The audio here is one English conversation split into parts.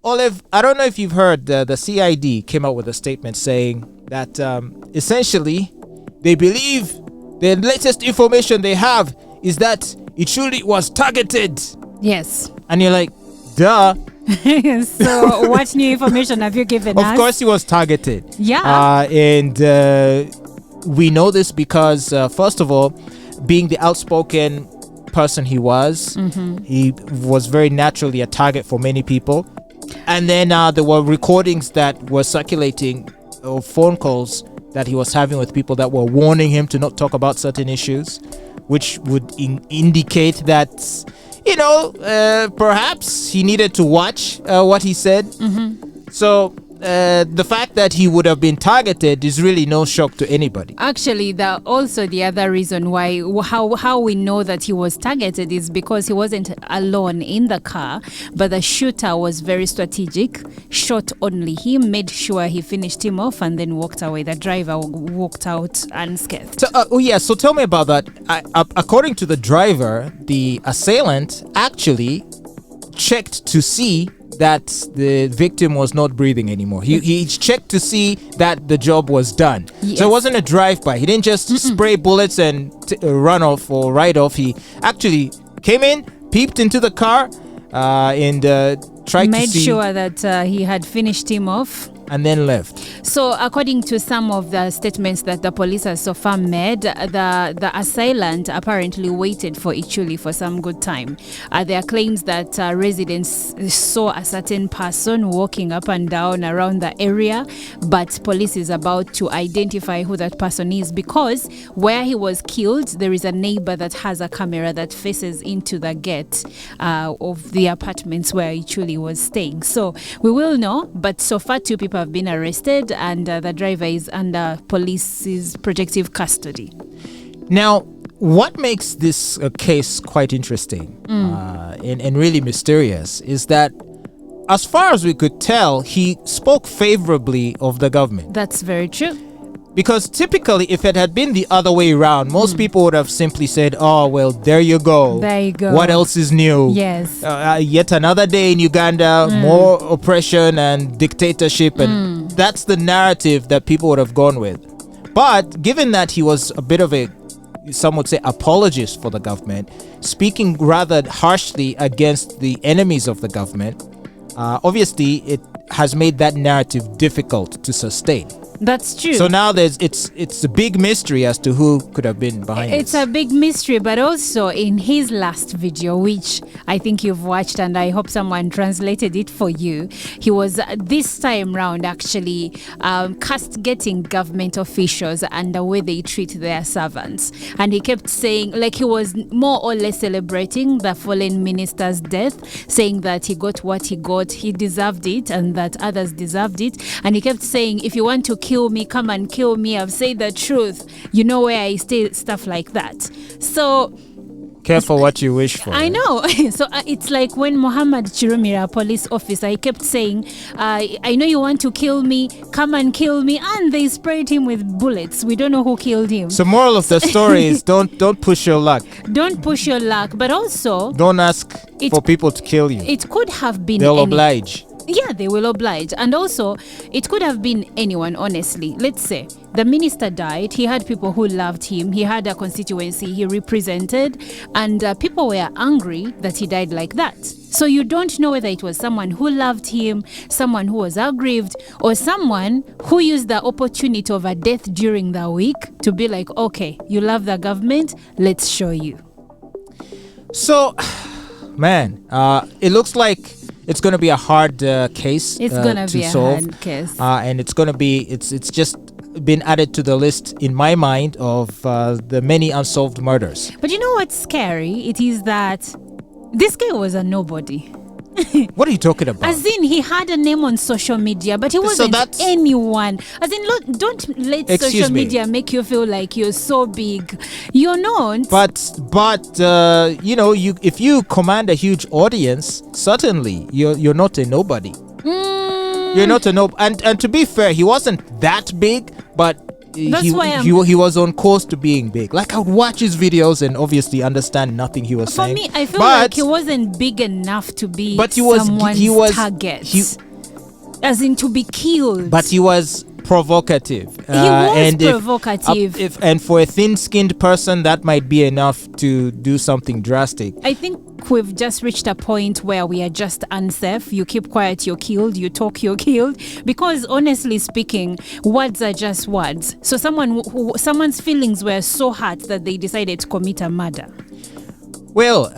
Olive, I don't know if you've heard, the CID came out with a statement saying that essentially they believe the latest information they have is that Iculi was targeted. Yes. And you're like, duh. So what new information have you given us? Of course he was targeted. Yeah. And we know this because, first of all, being the outspoken person he was, he was very naturally a target for many people. And then there were recordings that were circulating, or phone calls that he was having with people that were warning him to not talk about certain issues, which would indicate that, perhaps he needed to watch what he said. So the fact that he would have been targeted is really no shock to anybody. Actually, the other reason why how we know that he was targeted is because he wasn't alone in the car, but the shooter was very strategic, shot only him, made sure he finished him off, and then walked away. The driver walked out unscathed. So, so tell me about that. According to the driver, the assailant actually checked to see that the victim was not breathing anymore. He checked to see that the job was done. Yes. So it wasn't a drive-by. He didn't just spray bullets and run off or ride off. He actually came in, peeped into the car, and tried to see. Made sure that he had finished him off. And then left. So according to some of the statements that the police has so far made, the assailant apparently waited for Iculi for some good time. There are claims that residents saw a certain person walking up and down around the area, but police is about to identify who that person is, because where he was killed, there is a neighbor that has a camera that faces into the gate of the apartments where Iculi was staying. So we will know, but so far 2 people have been arrested, and the driver is under police's protective custody. Now, what makes this case quite interesting and really mysterious is that, as far as we could tell, he spoke favorably of the government. That's very true. Because typically, if it had been the other way around, most people would have simply said, oh, well, there you go. There you go. What else is new? Yes. Yet another day in Uganda, more oppression and dictatorship. And that's the narrative that people would have gone with. But given that he was a bit of some would say, apologist for the government, speaking rather harshly against the enemies of the government, obviously it has made that narrative difficult to sustain. That's true. So now it's a big mystery as to who could have been behind it. It's a big mystery, but also in his last video, which I think you've watched, and I hope someone translated it for you, he was this time round actually castigating government officials and the way they treat their servants. And he kept saying, like, he was more or less celebrating the fallen minister's death, saying that he got what he got, he deserved it, and that others deserved it. And he kept saying, if you want to kill me, come and kill me, I've said the truth, you know where I stay, stuff like that. So careful what you wish for. I know. So it's like when Muhammad Chirumira, police officer, he kept saying, I know you want to kill me, come and kill me, and they sprayed him with bullets. We don't know who killed him. So moral of the story is don't push your luck. Don't push your luck, but also don't ask for people to kill you. It could have been they'll oblige. Yeah, they will oblige. And also, it could have been anyone, honestly. Let's say the minister died. He had people who loved him. He had a constituency he represented. And people were angry that he died like that. So you don't know whether it was someone who loved him, someone who was aggrieved, or someone who used the opportunity of a death during the week to be like, okay, you love the government, let's show you. So, man, it looks like it's going to be a hard case it's gonna to be solve. A hard case. And it's going to be, it's just been added to the list in my mind of the many unsolved murders. But you know what's scary? It is that this guy was a nobody. What are you talking about? As in, he had a name on social media, but he wasn't anyone. As in, look, don't let social media make you feel like you're so big. You're not. But you know, if you command a huge audience, certainly you're not a nobody. You're not a nobody. And to be fair, he wasn't that big, but That's why he was on course to being big. Like, I would watch his videos and obviously understand nothing he was For saying. me, I feel like he wasn't big enough to be someone's target. As in to be killed. But he was provocative. He was provocative. And for a thin-skinned person, that might be enough to do something drastic. I think we've just reached a point where we are just unsafe. You keep quiet, you're killed. You talk, you're killed. Because honestly speaking, words are just words. So someone's feelings were so hurt that they decided to commit a murder. Well,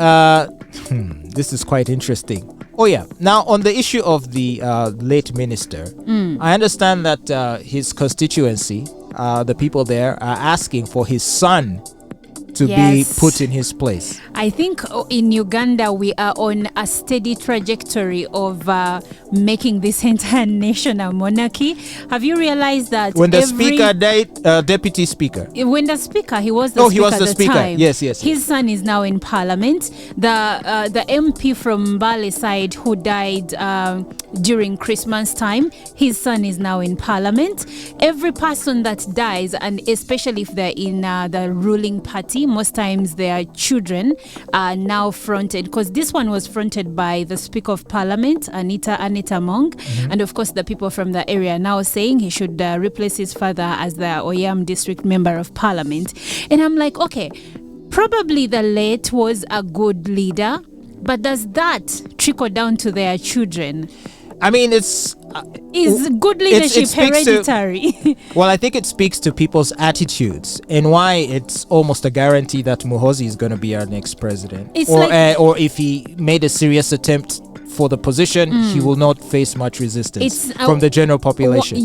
this is quite interesting. Oh yeah. Now, on the issue of the late minister, I understand that his constituency, the people there, are asking for his son to be put in his place. I think in Uganda we are on a steady trajectory of making this entire nation a monarchy. Have you realized that when the speaker died, deputy speaker? When the speaker, he was the speaker at the time. Yes. His son is now in parliament. The MP from Mbale side who died during Christmas time, his son is now in parliament. Every person that dies, and especially if they're in the ruling party, most times their children are now fronted, because this one was fronted by the Speaker of Parliament, Anita Mong, and of course the people from the area now saying he should replace his father as the Oyam District Member of Parliament. And I'm like, okay, probably the late was a good leader, but does that trickle down to their children? I mean, is good leadership hereditary? Well, I think it speaks to people's attitudes and why it's almost a guarantee that Muhoozi is going to be our next president. Or if he made a serious attempt for the position, he will not face much resistance from the general population.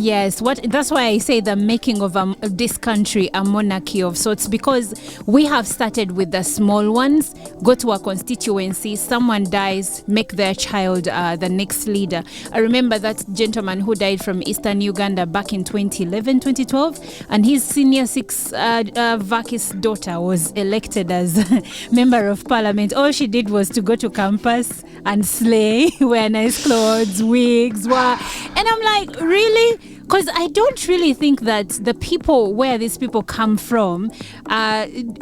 That's why I say the making of this country a monarchy of sorts, because we have started with the small ones. Go to a constituency, someone dies, make their child the next leader. I remember that gentleman who died from Eastern Uganda back in 2011, 2012, and his senior Vakis daughter was elected as member of parliament. All she did was to go to campus and slay, wear nice clothes, wigs, and I'm like, really? Because I don't really think that the people where these people come from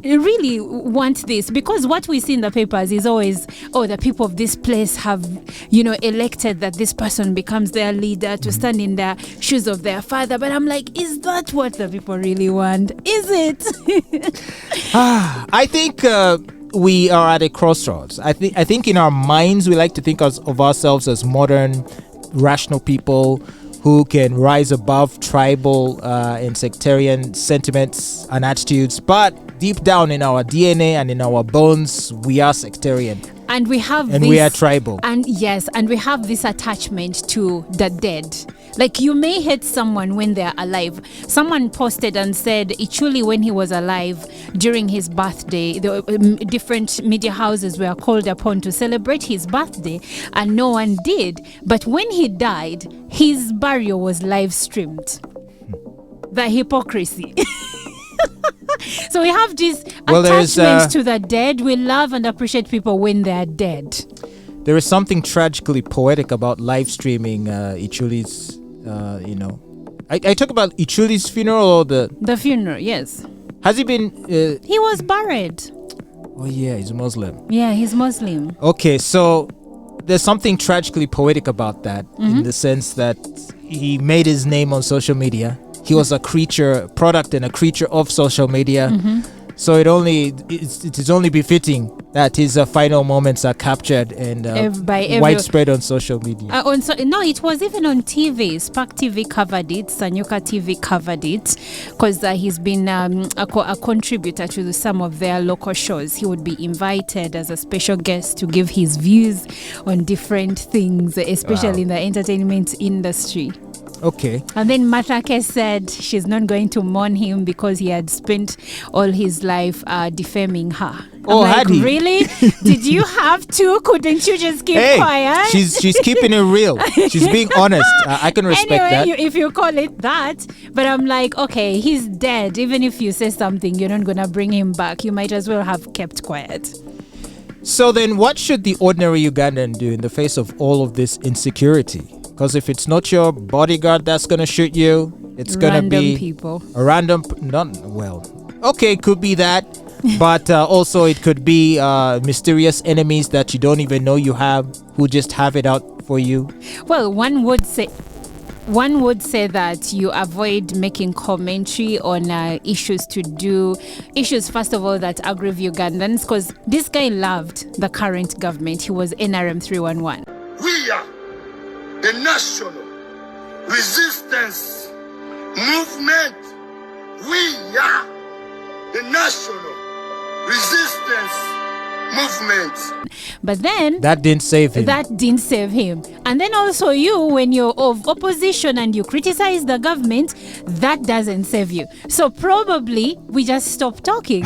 really want this, because what we see in the papers is always, the people of this place have, elected that this person becomes their leader to stand in the shoes of their father. But I'm like, is that what the people really want? Is it? I think we are at a crossroads. I think in our minds we like to think of ourselves as modern, rational people who can rise above tribal and sectarian sentiments and attitudes. But deep down in our DNA and in our bones, we are sectarian. And we are tribal. And we have this attachment to the dead. Like, you may hate someone when they're alive. Someone posted and said Iculi, when he was alive, during his birthday, the different media houses were called upon to celebrate his birthday, and no one did. But when he died, his burial was live streamed. The hypocrisy. So we have this attachment to the dead. We love and appreciate people when they're dead. There is something tragically poetic about live streaming Ichuli's, I talk about Ichuli's funeral or the funeral, yes. Has he been... he was buried. Oh yeah, he's Muslim. Yeah, he's Muslim. Okay, so there's something tragically poetic about that, in the sense that he made his name on social media. He was a product and a creature of social media. So it is only befitting that his final moments are captured and widespread on social media. No, it was even on TV. Spark TV covered it. Sanyuka TV covered it, because he's been a contributor to some of their local shows. He would be invited as a special guest to give his views on different things, especially in the entertainment industry. Okay. And then Matake said she's not going to mourn him because he had spent all his life defaming her. Had he? Really? Did you have to? Couldn't you just keep quiet? She's keeping it real. She's being honest. I can respect that. If you call it that. But I'm like, okay, he's dead. Even if you say something, you're not going to bring him back. You might as well have kept quiet. So then what should the ordinary Ugandan do in the face of all of this insecurity? Because if it's not your bodyguard that's going to shoot you, It's gonna Random be people. a random. Okay, could be that, but also it could be mysterious enemies that you don't even know you have, who just have it out for you. Well, one would say that you avoid making commentary on issues first of all that aggrieve Ugandans, because this guy loved the current government. He was NRM 311. We are the National Resistance Movement. We are the National Resistance Movement. But then that didn't save him. And then also you, when you're of opposition and you criticize the government, that doesn't save you. So probably we just stop talking.